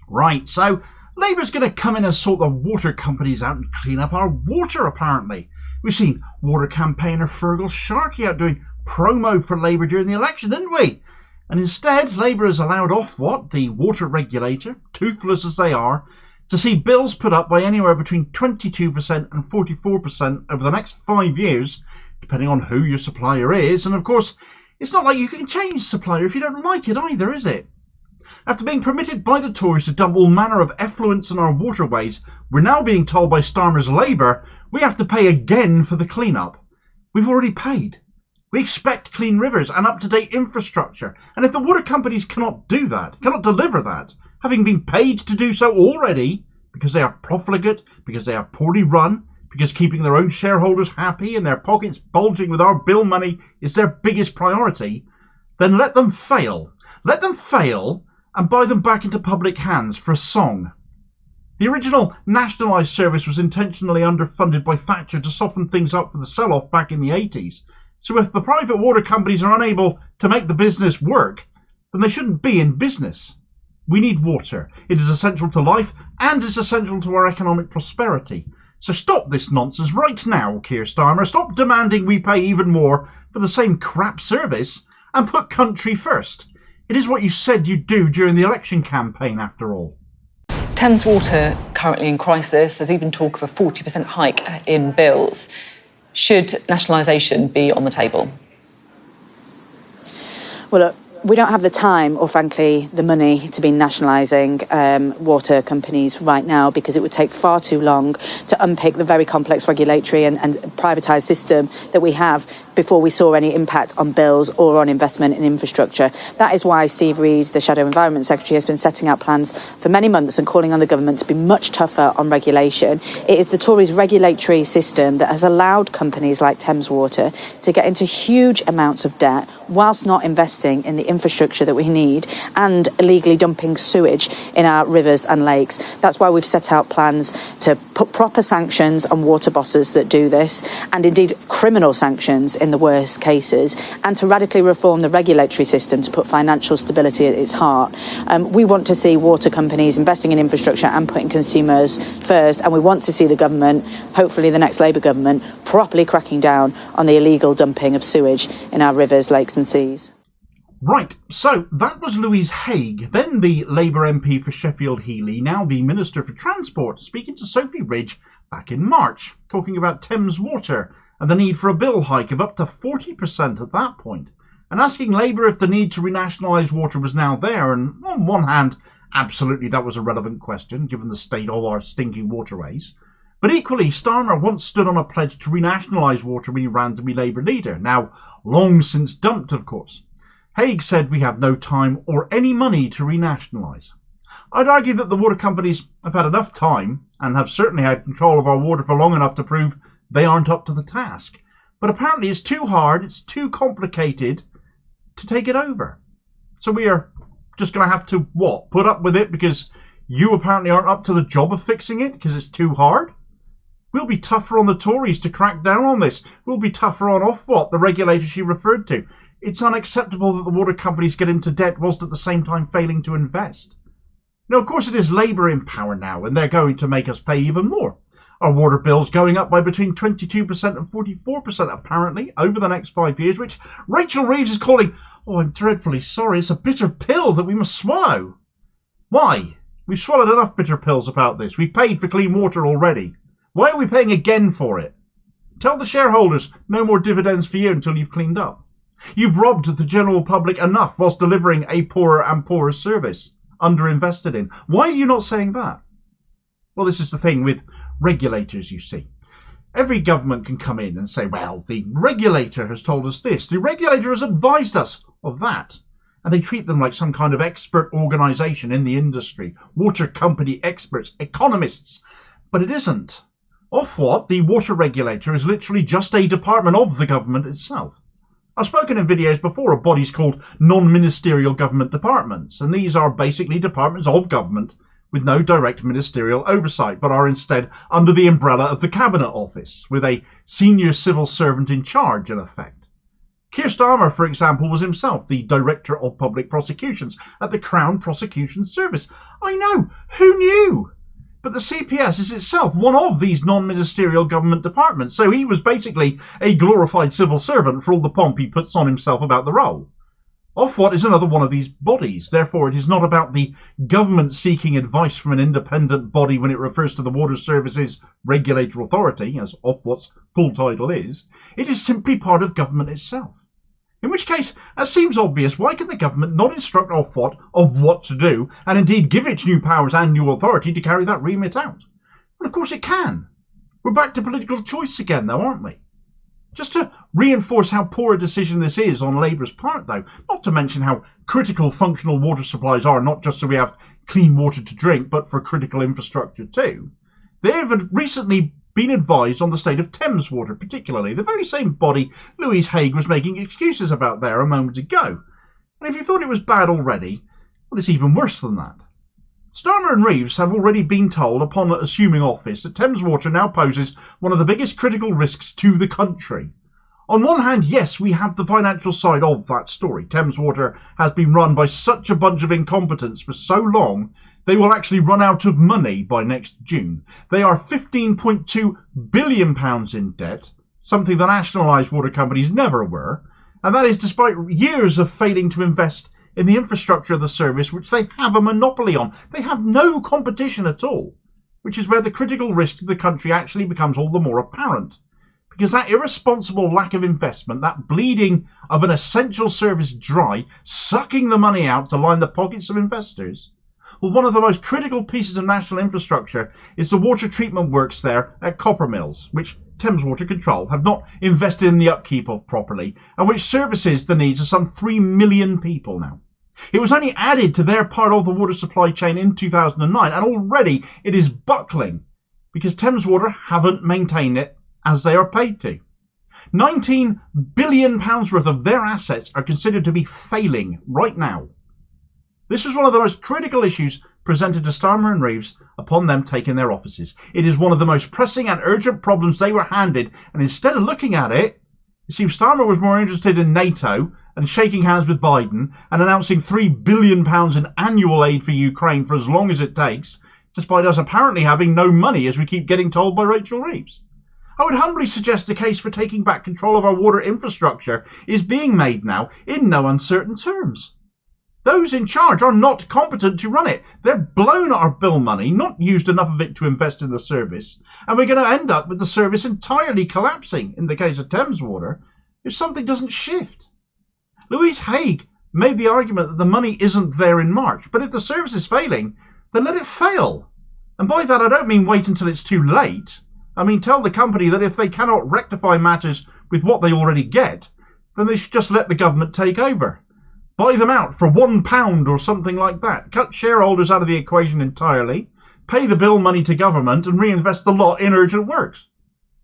Right, so Labour's going to come in and sort the water companies out and clean up our water, apparently. We've seen water campaigner Feargal Sharkey out doing promo for Labour during the election, didn't we? And instead, Labour has allowed Ofwat, the water regulator, toothless as they are, to see bills put up by anywhere between 22% and 44% over the next 5 years, depending on who your supplier is. And of course, it's not like you can change supplier if you don't like it either, is it? After being permitted by the Tories to dump all manner of effluence in our waterways, we're now being told by Starmer's Labour we have to pay again for the clean-up. We've already paid. We expect clean rivers and up-to-date infrastructure. And if the water companies cannot do that, cannot deliver that, having been paid to do so already, because they are profligate, because they are poorly run, because keeping their own shareholders happy and their pockets bulging with our bill money is their biggest priority, then let them fail. Let them fail and buy them back into public hands for a song. The original nationalised service was intentionally underfunded by Thatcher to soften things up for the sell-off back in the 80s. So if the private water companies are unable to make the business work, then they shouldn't be in business. We need water. It is essential to life and is essential to our economic prosperity. So stop this nonsense right now, Keir Starmer. Stop demanding we pay even more for the same crap service and put country first. It is what you said you'd do during the election campaign, after all. Thames Water currently in crisis. There's even talk of a 40% hike in bills. Should nationalisation be on the table? Well, look, we don't have the time or, frankly, the money to be nationalising water companies right now, because it would take far too long to unpick the very complex regulatory and privatised system that we have before we saw any impact on bills or on investment in infrastructure. That is why Steve Reed, the Shadow Environment Secretary, has been setting out plans for many months and calling on the government to be much tougher on regulation. It is the Tories' regulatory system that has allowed companies like Thames Water to get into huge amounts of debt whilst not investing in the infrastructure that we need and illegally dumping sewage in our rivers and lakes. That's why we've set out plans to put proper sanctions on water bosses that do this, and indeed criminal sanctions in the worst cases, and to radically reform the regulatory system to put financial stability at its heart. We want to see water companies investing in infrastructure and putting consumers first, and we want to see the government, hopefully the next Labour government, properly cracking down on the illegal dumping of sewage in our rivers, lakes and seas. Right, so that was Louise Haigh, then the Labour MP for Sheffield Heeley, now the Minister for Transport, speaking to Sophie Ridge back in March, talking about Thames Water and the need for a bill hike of up to 40% at that point, and asking Labour if the need to renationalise water was now there. And on one hand, absolutely that was a relevant question, given the state of our stinking waterways. But equally, Starmer once stood on a pledge to renationalise water when he ran to be Labour leader, now long since dumped, of course. Haigh said we have no time or any money to renationalise. I'd argue that the water companies have had enough time and have certainly had control of our water for long enough to prove they aren't up to the task. But apparently it's too hard, it's too complicated to take it over. So we are just going to have to, put up with it because you apparently aren't up to the job of fixing it because it's too hard? We'll be tougher on the Tories to crack down on this. We'll be tougher on Ofwat, the regulator she referred to. It's unacceptable that the water companies get into debt whilst at the same time failing to invest. Now, of course, it is Labour in power now, and they're going to make us pay even more. Our water bills going up by between 22% and 44% apparently over the next 5 years, which Rachel Reeves is calling, I'm dreadfully sorry, it's a bitter pill that we must swallow. Why? We've swallowed enough bitter pills about this. We've paid for clean water already. Why are we paying again for it? Tell the shareholders no more dividends for you until you've cleaned up. You've robbed the general public enough whilst delivering a poorer and poorer service, underinvested in. Why are you not saying that? Well, this is the thing with regulators, you see. Every government can come in and say, well, the regulator has told us this, the regulator has advised us of that. And they treat them like some kind of expert organisation in the industry, water company experts, economists. But it isn't. Ofwat, the water regulator, is literally just a department of the government itself. I've spoken in videos before of bodies called non-ministerial government departments, and these are basically departments of government with no direct ministerial oversight, but are instead under the umbrella of the Cabinet Office, with a senior civil servant in charge, in effect. Keir Starmer, for example, was himself the Director of Public Prosecutions at the Crown Prosecution Service. I know, who knew? But the CPS is itself one of these non-ministerial government departments, so he was basically a glorified civil servant for all the pomp he puts on himself about the role. Ofwat is another one of these bodies, therefore it is not about the government seeking advice from an independent body when it refers to the Water Services Regulator Authority, as Ofwat's full title is. It is simply part of government itself. In which case, as seems obvious, why can the government not instruct Ofwat of what to do, and indeed give it new powers and new authority to carry that remit out? And of course it can. We're back to political choice again though, aren't we? Just to reinforce how poor a decision this is on Labour's part though, not to mention how critical functional water supplies are, not just so we have clean water to drink, but for critical infrastructure too. They have recently been advised on the state of Thames Water, particularly, the very same body Louise Haigh was making excuses about there a moment ago. And if you thought it was bad already, well, it's even worse than that. Starmer and Reeves have already been told, upon assuming office, that Thames Water now poses one of the biggest critical risks to the country. On one hand, yes, we have the financial side of that story. Thames Water has been run by such a bunch of incompetents for so long, they will actually run out of money by next June. They are £15.2 billion in debt, something the nationalised water companies never were, and that is despite years of failing to invest in the infrastructure of the service, which they have a monopoly on. They have no competition at all, which is where the critical risk to the country actually becomes all the more apparent. Because that irresponsible lack of investment, that bleeding of an essential service dry, sucking the money out to line the pockets of investors, well, one of the most critical pieces of national infrastructure is the water treatment works there at Coppermills, which Thames Water Control have not invested in the upkeep of properly, and which services the needs of some 3 million people now. It was only added to their part of the water supply chain in 2009, and already it is buckling because Thames Water haven't maintained it as they are paid to. £19 billion worth of their assets are considered to be failing right now. This was one of the most critical issues presented to Starmer and Reeves upon them taking their offices. It is one of the most pressing and urgent problems they were handed, and instead of looking at it, it seems Starmer was more interested in NATO and shaking hands with Biden and announcing £3 billion in annual aid for Ukraine for as long as it takes, despite us apparently having no money, as we keep getting told by Rachel Reeves. I would humbly suggest the case for taking back control of our water infrastructure is being made now in no uncertain terms. Those in charge are not competent to run it. They've blown our bill money, not used enough of it to invest in the service, and we're going to end up with the service entirely collapsing, in the case of Thames Water, if something doesn't shift. Louise Haigh made the argument that the money isn't there in March, but if the service is failing, then let it fail. And by that I don't mean wait until it's too late. I mean tell the company that if they cannot rectify matters with what they already get, then they should just let the government take over. Buy them out for £1 or something like that. Cut shareholders out of the equation entirely, pay the bill money to government and reinvest the lot in urgent works.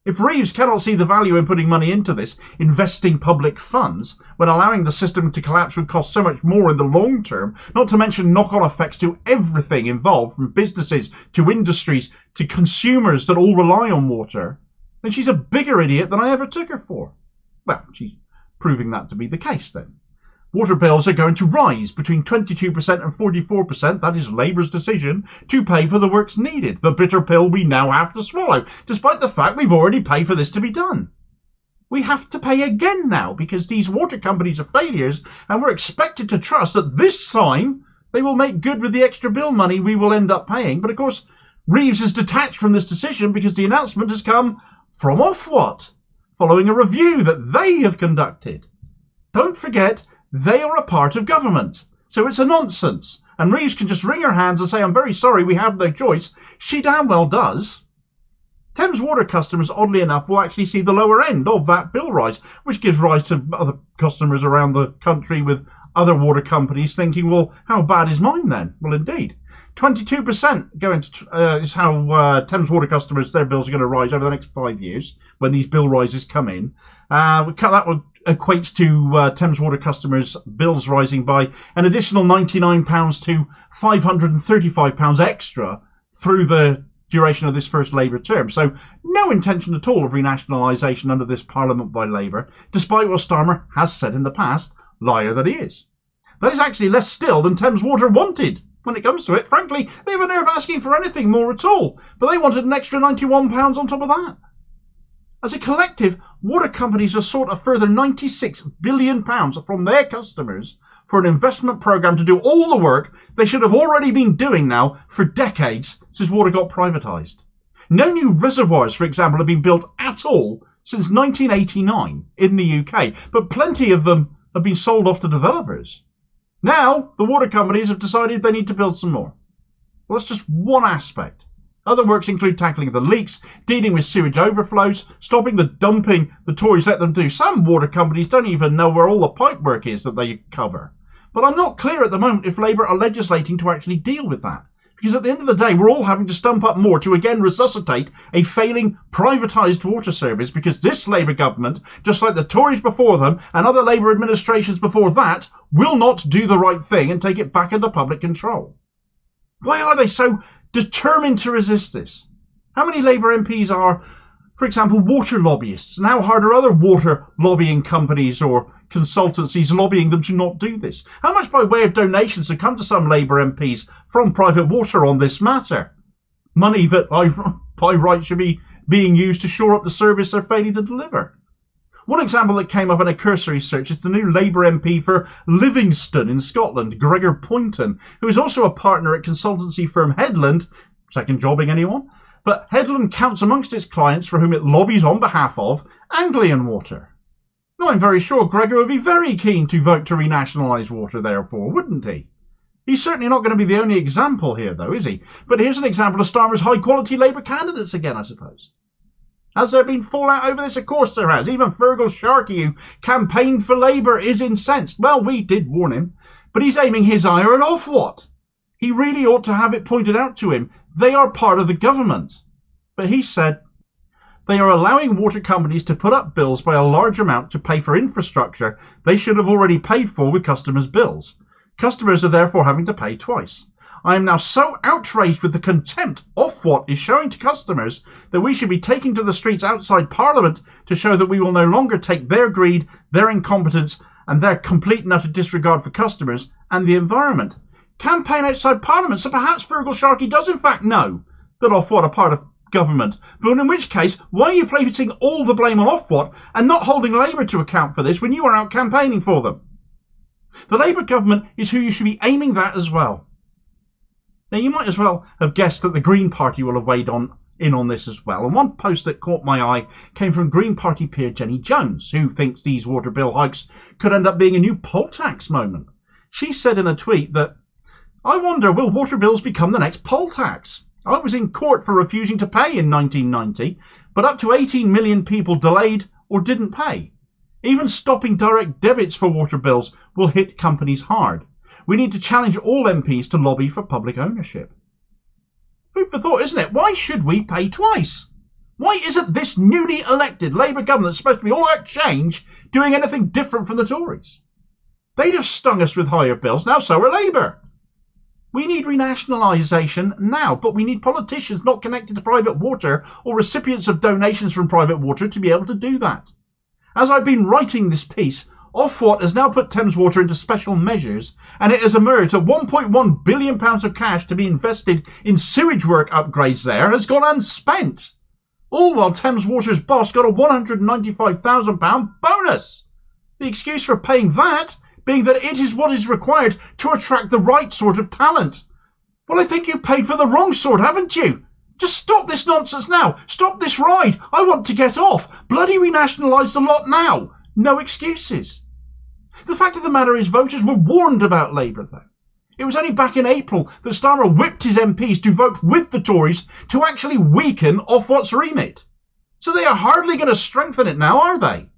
If Reeves cannot see the value in putting money into this, investing public funds, when allowing the system to collapse would cost so much more in the long term, not to mention knock-on effects to everything involved, from businesses to industries to consumers that all rely on water, then she's a bigger idiot than I ever took her for. Well, she's proving that to be the case then. Water bills are going to rise between 22% and 44%, that is Labour's decision, to pay for the works needed, the bitter pill we now have to swallow, despite the fact we've already paid for this to be done. We have to pay again now because these water companies are failures, and we're expected to trust that this time they will make good with the extra bill money we will end up paying. But of course, Reeves is detached from this decision because the announcement has come from Ofwat, following a review that they have conducted. Don't forget, they are a part of government, so it's a nonsense. And Reeves can just wring her hands and say, I'm very sorry, we have no choice. She damn well does. Thames Water customers, oddly enough, will actually see the lower end of that bill rise, which gives rise to other customers around the country with other water companies thinking, well, how bad is mine then? Well, indeed. 22% going to, is how Thames Water customers, their bills are going to rise over the next 5 years when these bill rises come in. That equates to Thames Water customers' bills rising by an additional £99 to £535 extra through the duration of this first Labour term. So no intention at all of renationalisation under this Parliament by Labour, despite what Starmer has said in the past, liar that he is. That is actually less still than Thames Water wanted. When it comes to it, frankly, they have a nerve asking for anything more at all, but they wanted an extra £91 on top of that. As a collective, water companies have sought a further £96 billion from their customers for an investment programme to do all the work they should have already been doing now for decades since water got privatised. No new reservoirs, for example, have been built at all since 1989 in the UK, but plenty of them have been sold off to developers. Now, the water companies have decided they need to build some more. Well, that's just one aspect. Other works include tackling the leaks, dealing with sewage overflows, stopping the dumping the Tories let them do. Some water companies don't even know where all the pipework is that they cover. But I'm not clear at the moment if Labour are legislating to actually deal with that. Because at the end of the day, we're all having to stump up more to again resuscitate a failing privatised water service, because this Labour government, just like the Tories before them and other Labour administrations before that, will not do the right thing and take it back under public control. Why are they so determined to resist this? How many Labour MPs are, for example, water lobbyists, and how hard are other water lobbying companies or consultancies lobbying them to not do this? How much by way of donations have come to some Labour MPs from private water on this matter? Money that by right should be being used to shore up the service they're failing to deliver. One example that came up in a cursory search is the new Labour MP for Livingston in Scotland, Gregor Poynton, who is also a partner at consultancy firm Headland, second jobbing anyone, but Headland counts amongst its clients for whom it lobbies on behalf of Anglian Water. Now, I'm very sure Gregor would be very keen to vote to renationalise water, therefore, wouldn't he? He's certainly not going to be the only example here, though, is he? But here's an example of Starmer's high-quality Labour candidates again, I suppose. Has there been fallout over this? Of course there has. Even Feargal Sharkey, who campaigned for Labour, is incensed. Well, we did warn him, but he's aiming his ire at Ofwat. He really ought to have it pointed out to him. They are part of the government. But he said they are allowing water companies to put up bills by a large amount to pay for infrastructure they should have already paid for with customers' bills. Customers are therefore having to pay twice. I am now so outraged with the contempt Ofwat is showing to customers that we should be taking to the streets outside Parliament to show that we will no longer take their greed, their incompetence and their complete and utter disregard for customers and the environment. Campaign outside Parliament, so perhaps Feargal Sharkey does in fact know that Ofwat are part of government, but in which case, why are you placing all the blame on Ofwat and not holding Labour to account for this when you are out campaigning for them? The Labour government is who you should be aiming at as well. Now, you might as well have guessed that the Green Party will have weighed in on this as well. And one post that caught my eye came from Green Party peer Jenny Jones, who thinks these water bill hikes could end up being a new poll tax moment. She said in a tweet that, "I wonder, will water bills become the next poll tax? I was in court for refusing to pay in 1990, but up to 18 million people delayed or didn't pay. Even stopping direct debits for water bills will hit companies hard. We need to challenge all MPs to lobby for public ownership." Food for thought, isn't it? Why should we pay twice? Why isn't this newly elected Labour government supposed to be all about change doing anything different from the Tories? They'd have stung us with higher bills, now so are Labour. We need renationalisation now, but we need politicians not connected to private water or recipients of donations from private water to be able to do that. As I've been writing this piece, Ofwat has now put Thames Water into special measures, and it has emerged that £1.1 billion of cash to be invested in sewage work upgrades there has gone unspent. All while Thames Water's boss got a £195,000 bonus. The excuse for paying that being that it is what is required to attract the right sort of talent. Well, I think you paid for the wrong sort, haven't you? Just stop this nonsense now. Stop this ride. I want to get off. Bloody renationalise the lot now. No excuses. The fact of the matter is voters were warned about Labour, though. It was only back in April that Starmer whipped his MPs to vote with the Tories to actually weaken Ofwat's remit. So they are hardly going to strengthen it now, are they?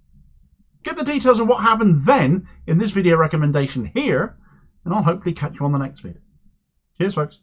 Get the details of what happened then in this video recommendation here, and I'll hopefully catch you on the next video. Cheers, folks.